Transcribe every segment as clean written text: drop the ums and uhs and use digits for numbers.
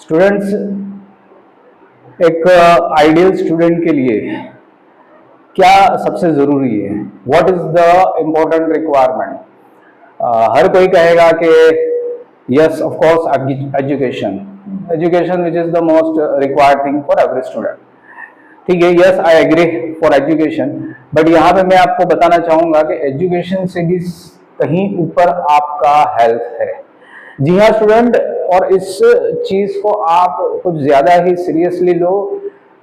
Students, एक ideal student के लिए क्या सबसे जरूरी है? What is the important requirement? हर कोई कहेगा कि yes of course education, education which is the most required thing for every student. ठीक है, yes I agree for education, but यहाँ पे मैं आपको बताना चाहूंगा कि एजुकेशन से भी कहीं ऊपर आपका हेल्थ है। जी हाँ स्टूडेंट, और इस चीज को आप कुछ ज्यादा ही सीरियसली लो।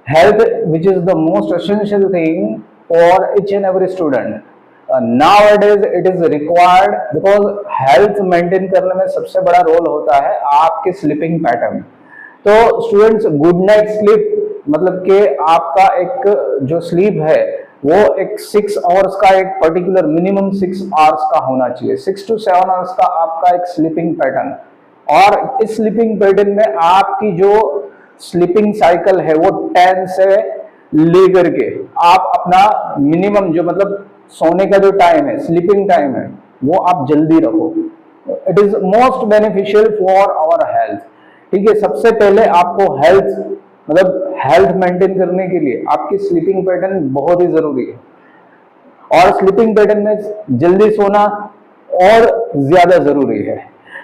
Health which is the most essential thing for each and every student. Nowadays it is required, because health maintain करने में सबसे बड़ा रोल होता है आपके स्लीपिंग पैटर्न। तो स्टूडेंट्स, गुड नाइट स्लीप मतलब कि आपका एक जो स्लीप है वो एक 6 आवर्स का, एक पर्टिकुलर मिनिमम 6 आवर्स का होना चाहिए। 6 to 7 आवर्स का आपका एक स्लीपिंग पैटर्न। और इस स्लीपिंग पैटर्न में आपकी जो स्लीपिंग साइकिल है वो 10 से लेकर के आप अपना मिनिमम जो मतलब सोने का जो टाइम है, स्लीपिंग टाइम है, वो आप जल्दी रखो। It is most beneficial for our health. ठीक है, सबसे पहले आपको हेल्थ मतलब हेल्थ मेंटेन करने के लिए आपकी स्लीपिंग पैटर्न बहुत ही जरूरी है, और स्लीपिंग पैटर्न में जल्दी सोना और ज्यादा जरूरी है।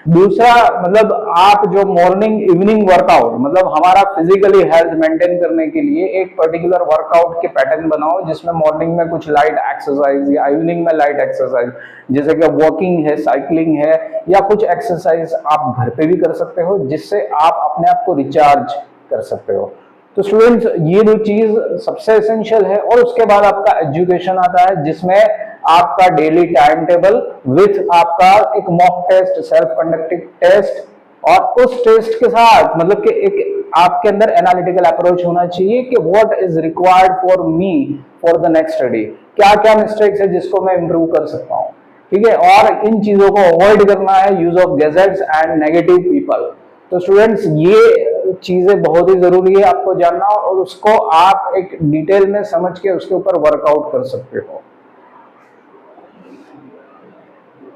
दूसरा मतलब आप जो मॉर्निंग इवनिंग वर्कआउट, मतलब हमारा फिजिकली हेल्थ मेंटेन करने के लिए एक पर्टिकुलर वर्कआउट के पैटर्न बनाओ, जिसमें मॉर्निंग में कुछ लाइट एक्सरसाइज या इवनिंग में लाइट एक्सरसाइज, जैसे कि वॉकिंग है, साइकिलिंग है, या कुछ एक्सरसाइज आप घर पे भी कर सकते हो, जिससे आप अपने आप को रिचार्ज कर सकते हो। तो स्टूडेंट्स, ये दो चीज सबसे एसेंशियल है। और उसके बाद आपका एजुकेशन आता है, जिसमें आपका डेली टाइम टेबल विथ आपका एक mock test, self conducted test, और उस टेस्ट के साथ मतलब कि एक आपके अंदर एनालिटिकल अप्रोच होना चाहिए कि what is required for me for the next study. क्या क्या मिस्टेक्स है जिसको मैं इंप्रूव कर सकता हूँ। ठीक है, और इन चीजों को अवॉइड करना है, use of gadgets and negative people. तो स्टूडेंट्स, ये चीजें बहुत ही जरूरी है आपको जानना, और उसको आप एक डिटेल में समझ के उसके ऊपर वर्कआउट कर सकते हो।